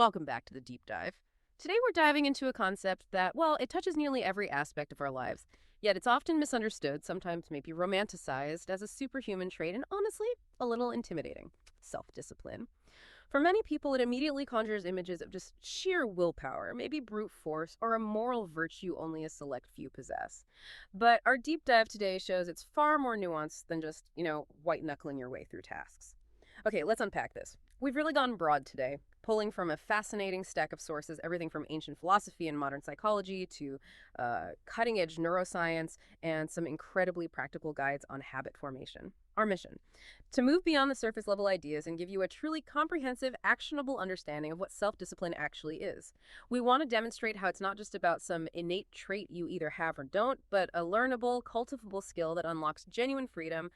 welcome back to the deep dive. Today we're diving into a concept that, well, it touches nearly every aspect of our lives, yet it's often misunderstood, sometimes maybe romanticized as a superhuman trait, and honestly, a little intimidating: self-discipline. For many people, it immediately conjures images of just sheer willpower, maybe brute force, or a moral virtue only a select few possess. But our deep dive today shows it's far more nuanced than just, white-knuckling your way through tasks. Okay, let's unpack this. We've really gone broad today, pulling from a fascinating stack of sources, everything from ancient philosophy and modern psychology to cutting-edge neuroscience and some incredibly practical guides on habit formation. Our mission: to move beyond the surface-level ideas and give you a truly comprehensive, actionable understanding of what self-discipline actually is. We want to demonstrate how it's not just about some innate trait you either have or don't, but a learnable, cultivable skill that unlocks genuine freedom,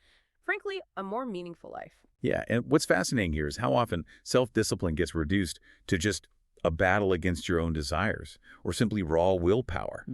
frankly, a more meaningful life. Yeah, and what's fascinating here is how often self-discipline gets reduced to just a battle against your own desires or simply raw willpower.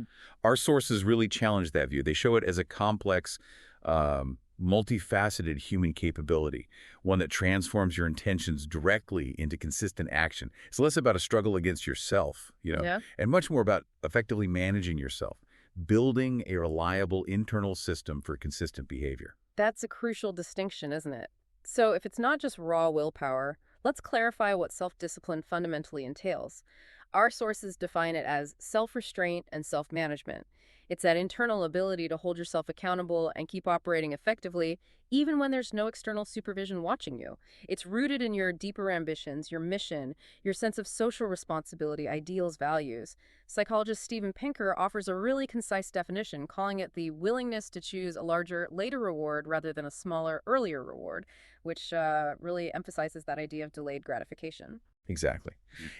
Our sources really challenge that view. They show it as a complex, multifaceted human capability, one that transforms your intentions directly into consistent action. It's less about a struggle against yourself, Yeah. and much more about effectively managing yourself, building a reliable internal system for consistent behavior. That's a crucial distinction, isn't it? So if it's not just raw willpower, let's clarify what self-discipline fundamentally entails. Our sources define it as self-restraint and self-management. It's that internal ability to hold yourself accountable and keep operating effectively, even when there's no external supervision watching you. It's rooted in your deeper ambitions, your mission, your sense of social responsibility, ideals, values. Psychologist Steven Pinker offers a really concise definition, calling it the willingness to choose a larger, later reward rather than a smaller, earlier reward, which really emphasizes that idea of delayed gratification. Exactly.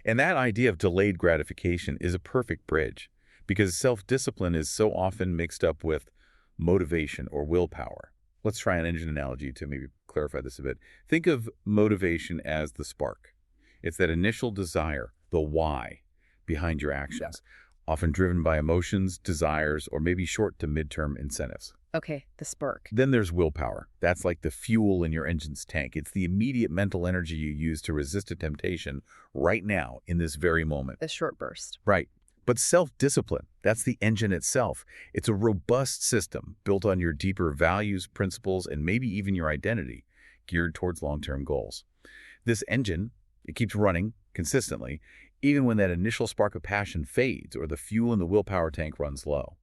And that idea of delayed gratification is a perfect bridge because self-discipline is so often mixed up with motivation or willpower. Let's try an engine analogy to maybe clarify this a bit. Think of motivation as the spark. It's that initial desire, the why, behind your actions, often driven by emotions, desires, or maybe short to midterm incentives. Okay, the spark. Then there's willpower. That's like the fuel in your engine's tank. It's the immediate mental energy you use to resist a temptation right now in this very moment. The short burst. Right. But self-discipline, that's the engine itself. It's a robust system built on your deeper values, principles, and maybe even your identity, geared towards long-term goals. This engine, it keeps running consistently, even when that initial spark of passion fades or the fuel in the willpower tank runs low.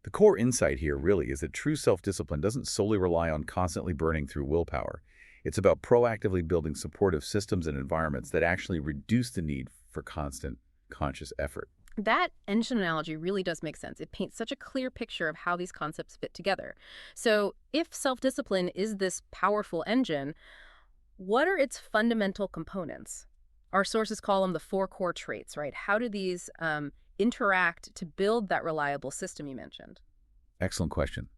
The core insight here really is that true self-discipline doesn't solely rely on constantly burning through willpower. It's about proactively building supportive systems and environments that actually reduce the need for constant, conscious effort. That engine analogy really does make sense. It paints such a clear picture of how these concepts fit together. So if self-discipline is this powerful engine, what are its fundamental components? Our sources call them the four core traits, right? How do these interact to build that reliable system you mentioned? Excellent question.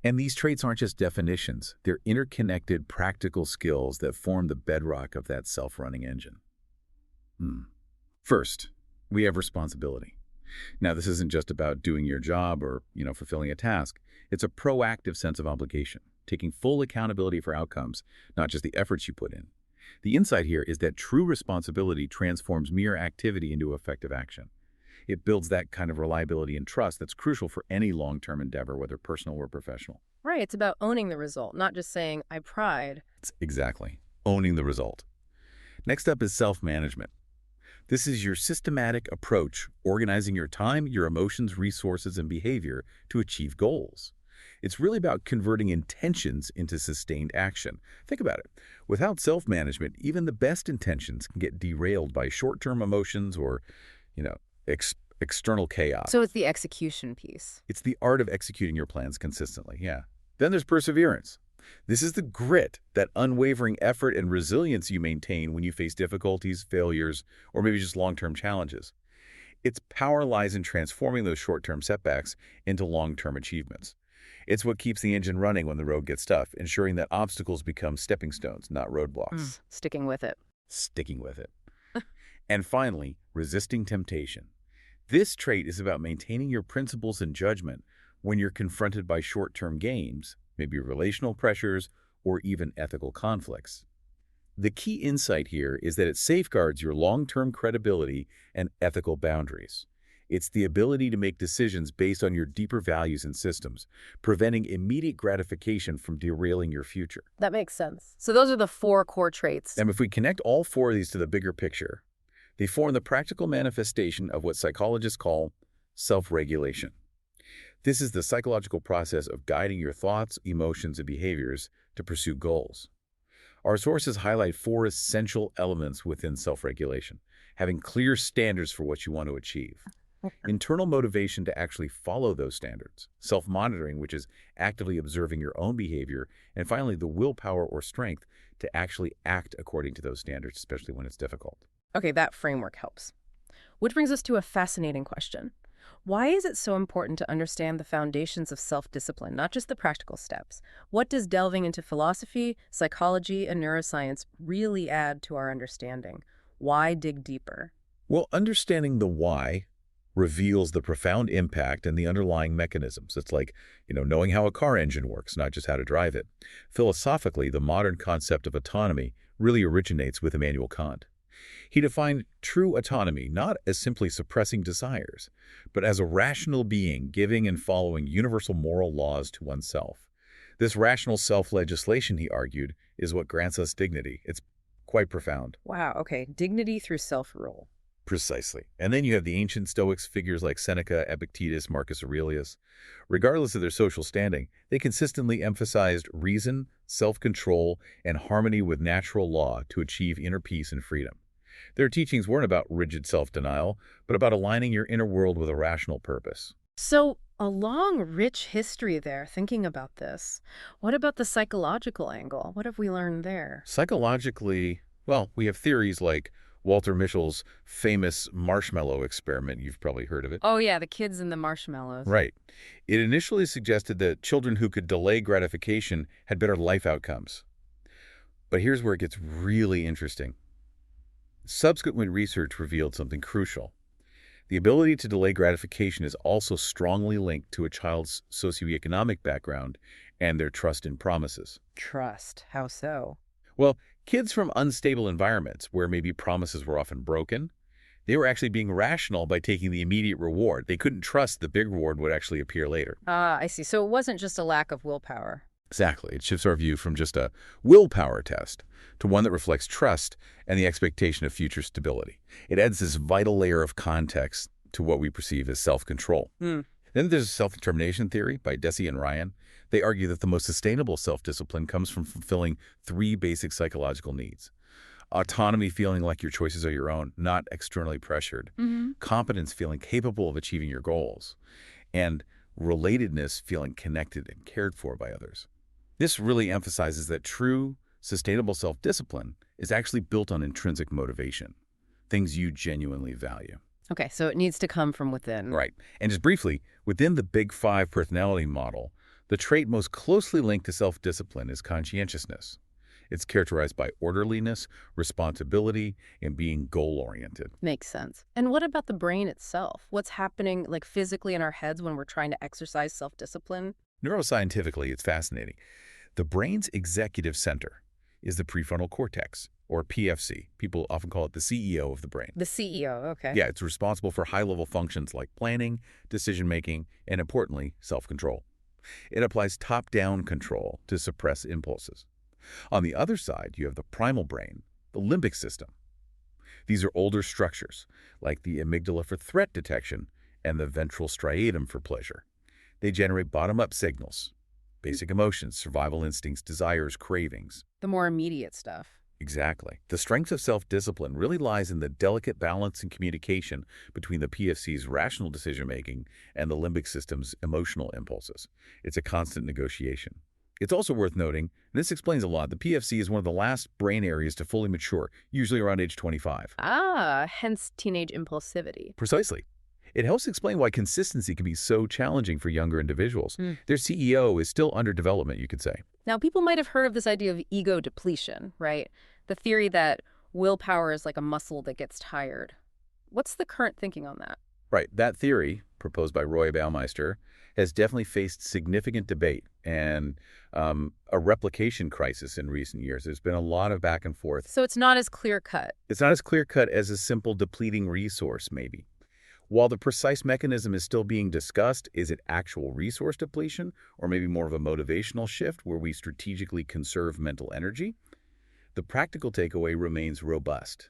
And these traits aren't just definitions. They're interconnected, practical skills that form the bedrock of that self-running engine. First, we have responsibility. Now, this isn't just about doing your job or, fulfilling a task. It's a proactive sense of obligation, taking full accountability for outcomes, not just the efforts you put in. The insight here is that true responsibility transforms mere activity into effective action. It builds that kind of reliability and trust that's crucial for any long-term endeavor, whether personal or professional. Right, it's about owning the result, not just saying, I tried. It's exactly. Owning the result. Next up is self-management. This is your systematic approach, organizing your time, your emotions, resources, and behavior to achieve goals. It's really about converting intentions into sustained action. Think about it. Without self-management, even the best intentions can get derailed by short-term emotions or, external chaos. So it's the execution piece. It's the art of executing your plans consistently, Then there's perseverance. This is the grit, that unwavering effort and resilience you maintain when you face difficulties, failures, or maybe just long-term challenges. Its power lies in transforming those short-term setbacks into long-term achievements. It's what keeps the engine running when the road gets tough, ensuring that obstacles become stepping stones, not roadblocks. Sticking with it. Sticking with it. And finally, resisting temptation. This trait is about maintaining your principles and judgment when you're confronted by short-term gains, maybe relational pressures, or even ethical conflicts. The key insight here is that it safeguards your long-term credibility and ethical boundaries. It's the ability to make decisions based on your deeper values and systems, preventing immediate gratification from derailing your future. That makes sense. So those are the 4 core traits. And if we connect all 4 of these to the bigger picture, they form the practical manifestation of what psychologists call self-regulation. This is the psychological process of guiding your thoughts, emotions, and behaviors to pursue goals. Our sources highlight 4 essential elements within self-regulation: having clear standards for what you want to achieve, internal motivation to actually follow those standards, self-monitoring, which is actively observing your own behavior, and finally, the willpower or strength to actually act according to those standards, especially when it's difficult. Okay, that framework helps. Which brings us to a fascinating question. Why is it so important to understand the foundations of self-discipline, not just the practical steps? What does delving into philosophy, psychology, and neuroscience really add to our understanding? Why dig deeper? Well, understanding the why reveals the profound impact and the underlying mechanisms. It's like, knowing how a car engine works, not just how to drive it. Philosophically, the modern concept of autonomy really originates with Immanuel Kant. He defined true autonomy not as simply suppressing desires, but as a rational being giving and following universal moral laws to oneself. This rational self-legislation, he argued, is what grants us dignity. It's quite profound. Wow, okay. Dignity through self-rule. Precisely. And then you have the ancient Stoics, figures like Seneca, Epictetus, Marcus Aurelius. Regardless of their social standing, they consistently emphasized reason, self-control, and harmony with natural law to achieve inner peace and freedom. Their teachings weren't about rigid self-denial, but about aligning your inner world with a rational purpose. So, a long, rich history there, thinking about this. What about the psychological angle? What have we learned there? Psychologically, well, we have theories like Walter Mischel's famous marshmallow experiment. You've probably heard of it. Oh, yeah, the kids and the marshmallows. Right. It initially suggested that children who could delay gratification had better life outcomes. But here's where it gets really interesting. Subsequent research revealed something crucial. The ability to delay gratification is also strongly linked to a child's socioeconomic background and their trust in promises. Trust. How so? Well, kids from unstable environments where maybe promises were often broken, they were actually being rational by taking the immediate reward. They couldn't trust the big reward would actually appear later. Ah, I see. So it wasn't just a lack of willpower. Exactly. It shifts our view from just a willpower test to one that reflects trust and the expectation of future stability. It adds this vital layer of context to what we perceive as self-control. Then there's self-determination theory by Deci and Ryan. They argue that the most sustainable self-discipline comes from fulfilling 3 basic psychological needs. Autonomy, feeling like your choices are your own, not externally pressured. Competence, feeling capable of achieving your goals. And relatedness, feeling connected and cared for by others. This really emphasizes that true, sustainable self-discipline is actually built on intrinsic motivation, things you genuinely value. Okay, so it needs to come from within. Right. And just briefly, within the Big 5 personality model, the trait most closely linked to self-discipline is conscientiousness. It's characterized by orderliness, responsibility, and being goal-oriented. Makes sense. And what about the brain itself? What's happening physically in our heads when we're trying to exercise self-discipline? Neuroscientifically, it's fascinating. The brain's executive center is the prefrontal cortex, or PFC. People often call it the CEO of the brain. The CEO, okay. Yeah, it's responsible for high-level functions like planning, decision-making, and importantly, self-control. It applies top-down control to suppress impulses. On the other side, you have the primal brain, the limbic system. These are older structures, like the amygdala for threat detection and the ventral striatum for pleasure. They generate bottom-up signals, basic emotions, survival instincts, desires, cravings. The more immediate stuff. Exactly. The strength of self-discipline really lies in the delicate balance and communication between the PFC's rational decision-making and the limbic system's emotional impulses. It's a constant negotiation. It's also worth noting, and this explains a lot, the PFC is one of the last brain areas to fully mature, usually around age 25. Ah, hence teenage impulsivity. Precisely. It helps explain why consistency can be so challenging for younger individuals. Their CEO is still under development, you could say. Now, people might have heard of this idea of ego depletion, right? The theory that willpower is like a muscle that gets tired. What's the current thinking on that? Right. That theory, proposed by Roy Baumeister, has definitely faced significant debate and a replication crisis in recent years. There's been a lot of back and forth. So it's not as clear-cut. It's not as clear-cut as a simple depleting resource, maybe. While the precise mechanism is still being discussed, is it actual resource depletion or maybe more of a motivational shift where we strategically conserve mental energy? The practical takeaway remains robust.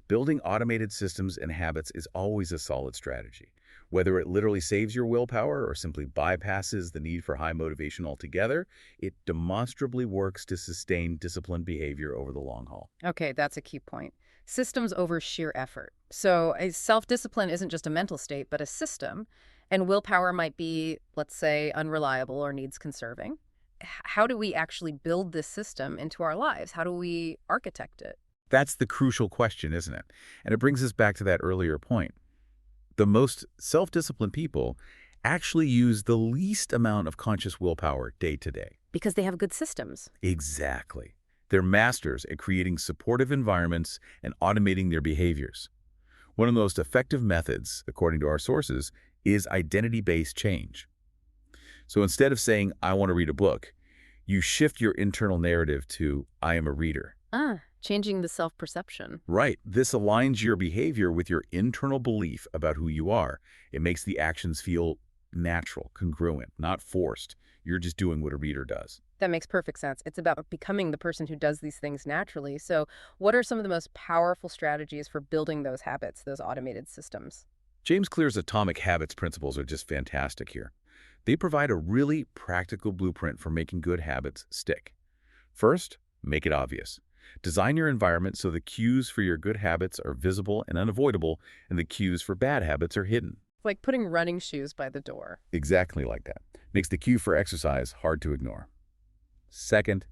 Building automated systems and habits is always a solid strategy. Whether it literally saves your willpower or simply bypasses the need for high motivation altogether, it demonstrably works to sustain disciplined behavior over the long haul. Okay, that's a key point. Systems over sheer effort. So self-discipline isn't just a mental state, but a system. And willpower might be, let's say, unreliable or needs conserving. How do we actually build this system into our lives? How do we architect it? That's the crucial question, isn't it? And it brings us back to that earlier point. The most self-disciplined people actually use the least amount of conscious willpower day to day. Because they have good systems. Exactly. They're masters at creating supportive environments and automating their behaviors. One of the most effective methods, according to our sources, is identity-based change. So instead of saying, I want to read a book, you shift your internal narrative to, I am a reader. Changing the self-perception. Right. This aligns your behavior with your internal belief about who you are. It makes the actions feel natural, congruent, not forced. You're just doing what a reader does. That makes perfect sense. It's about becoming the person who does these things naturally. So what are some of the most powerful strategies for building those habits, those automated systems? James Clear's atomic habits principles are just fantastic here. They provide a really practical blueprint for making good habits stick. First, make it obvious. Design your environment so the cues for your good habits are visible and unavoidable, and the cues for bad habits are hidden. Like putting running shoes by the door. Exactly like that. Makes the cue for exercise hard to ignore. Second,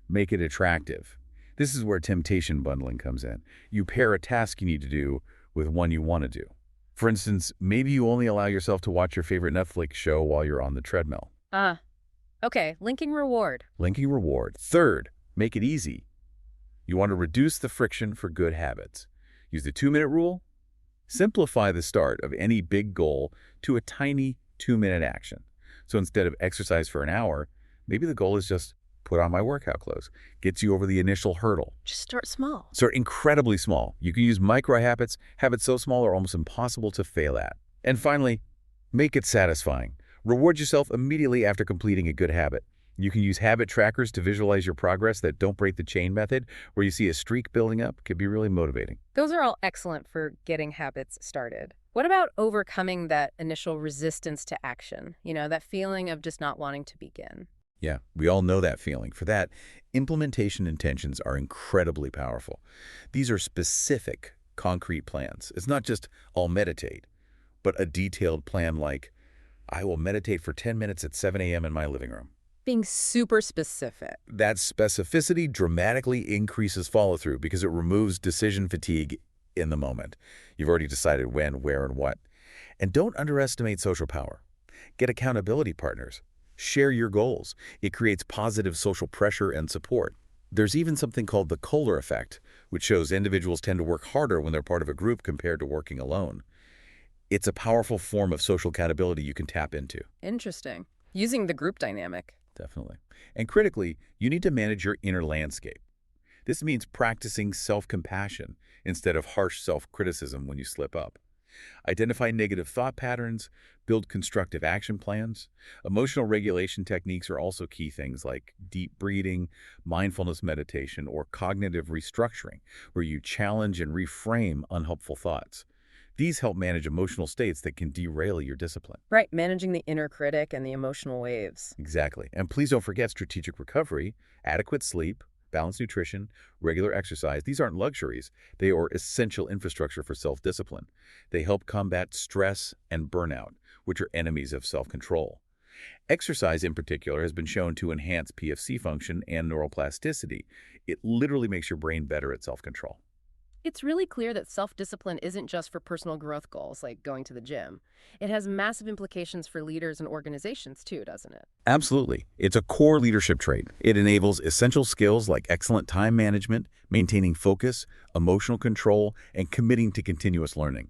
make it attractive. This is where temptation bundling comes in. You pair a task you need to do with one you want to do. For instance, maybe you only allow yourself to watch your favorite Netflix show while you're on the treadmill. Okay, linking reward. Linking reward. Third, make it easy. You want to reduce the friction for good habits. Use the 2-minute rule. Simplify the start of any big goal to a tiny 2-minute action. So instead of exercise for an hour, maybe the goal is just put on my workout clothes. Gets you over the initial hurdle. Just start small. Start incredibly small. You can use micro habits so small they're almost impossible to fail at. And finally, make it satisfying. Reward yourself immediately after completing a good habit. You can use habit trackers to visualize your progress that don't break the chain method, where you see a streak building up. Can be really motivating. Those are all excellent for getting habits started. What about overcoming that initial resistance to action? You know, that feeling of just not wanting to begin. Yeah, we all know that feeling. For that, implementation intentions are incredibly powerful. These are specific, concrete plans. It's not just, I'll meditate, but a detailed plan like, I will meditate for 10 minutes at 7 a.m. in my living room. Being super specific. That specificity dramatically increases follow-through because it removes decision fatigue in the moment. You've already decided when, where, and what. And don't underestimate social power. Get accountability partners. Share your goals. It creates positive social pressure and support. There's even something called the Kohler effect, which shows individuals tend to work harder when they're part of a group compared to working alone. It's a powerful form of social accountability you can tap into. Interesting. Using the group dynamic. Definitely. And critically, you need to manage your inner landscape. This means practicing self-compassion instead of harsh self-criticism when you slip up. Identify negative thought patterns, build constructive action plans. Emotional regulation techniques are also key things like deep breathing, mindfulness meditation, or cognitive restructuring, where you challenge and reframe unhelpful thoughts. These help manage emotional states that can derail your discipline. Right, managing the inner critic and the emotional waves. Exactly. And please don't forget strategic recovery, adequate sleep, balanced nutrition, regular exercise. These aren't luxuries. They are essential infrastructure for self-discipline. They help combat stress and burnout, which are enemies of self-control. Exercise, in particular, has been shown to enhance PFC function and neuroplasticity. It literally makes your brain better at self-control. It's really clear that self-discipline isn't just for personal growth goals, like going to the gym. It has massive implications for leaders and organizations, too, doesn't it? Absolutely. It's a core leadership trait. It enables essential skills like excellent time management, maintaining focus, emotional control, and committing to continuous learning.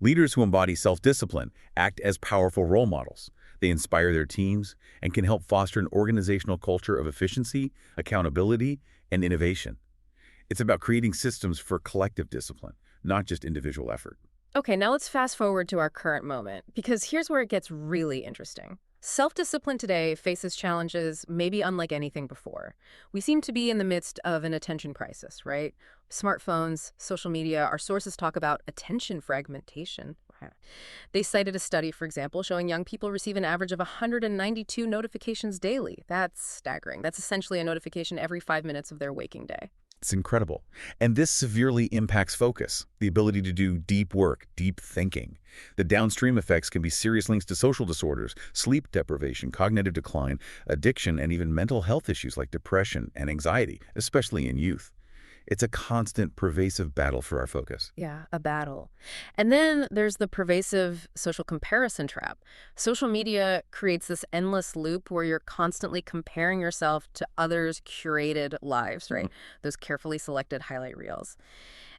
Leaders who embody self-discipline act as powerful role models. They inspire their teams and can help foster an organizational culture of efficiency, accountability, and innovation. It's about creating systems for collective discipline, not just individual effort. Okay, now let's fast forward to our current moment, because here's where it gets really interesting. Self-discipline today faces challenges maybe unlike anything before. We seem to be in the midst of an attention crisis, right? Smartphones, social media, our sources talk about attention fragmentation. They cited a study, for example, showing young people receive an average of 192 notifications daily. That's staggering. That's essentially a notification every 5 minutes of their waking day. It's incredible. And this severely impacts focus, the ability to do deep work, deep thinking. The downstream effects can be serious links to social disorders, sleep deprivation, cognitive decline, addiction, and even mental health issues like depression and anxiety, especially in youth. It's a constant, pervasive battle for our focus. Yeah, a battle. And then there's the pervasive social comparison trap. Social media creates this endless loop where you're constantly comparing yourself to others' curated lives, right? Those carefully selected highlight reels.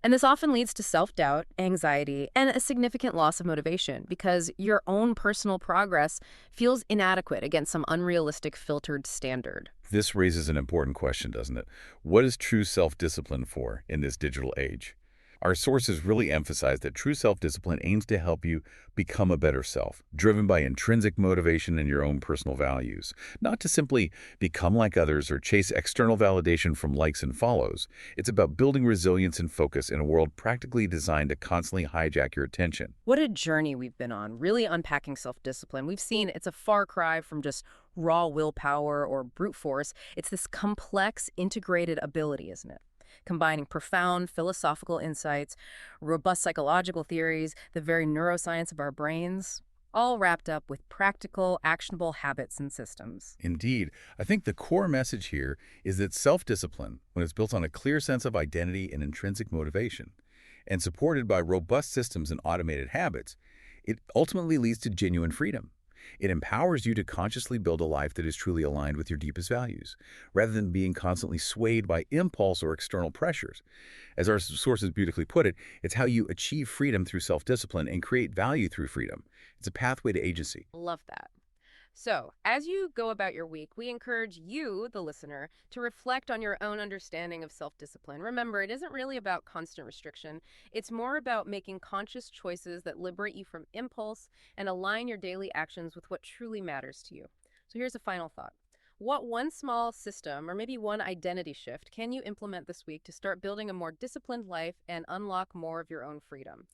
And this often leads to self-doubt, anxiety, and a significant loss of motivation because your own personal progress feels inadequate against some unrealistic filtered standard. This raises an important question, doesn't it? What is true self-discipline for in this digital age? Our sources really emphasize that true self-discipline aims to help you become a better self, driven by intrinsic motivation and your own personal values, not to simply become like others or chase external validation from likes and follows. It's about building resilience and focus in a world practically designed to constantly hijack your attention. What a journey we've been on, really unpacking self-discipline. We've seen it's a far cry from just raw willpower or brute force. It's this complex, integrated ability, isn't it? Combining profound philosophical insights, robust psychological theories, the very neuroscience of our brains, all wrapped up with practical, actionable habits and systems. Indeed, I think the core message here is that self-discipline, when it's built on a clear sense of identity and intrinsic motivation, and supported by robust systems and automated habits, it ultimately leads to genuine freedom. It empowers you to consciously build a life that is truly aligned with your deepest values, rather than being constantly swayed by impulse or external pressures. As our sources beautifully put it, it's how you achieve freedom through self-discipline and create value through freedom. It's a pathway to agency. Love that. So, as you go about your week, we encourage you, the listener, to reflect on your own understanding of self-discipline. Remember, it isn't really about constant restriction. It's more about making conscious choices that liberate you from impulse and align your daily actions with what truly matters to you. So here's a final thought. What one small system or maybe one identity shift can you implement this week to start building a more disciplined life and unlock more of your own freedom?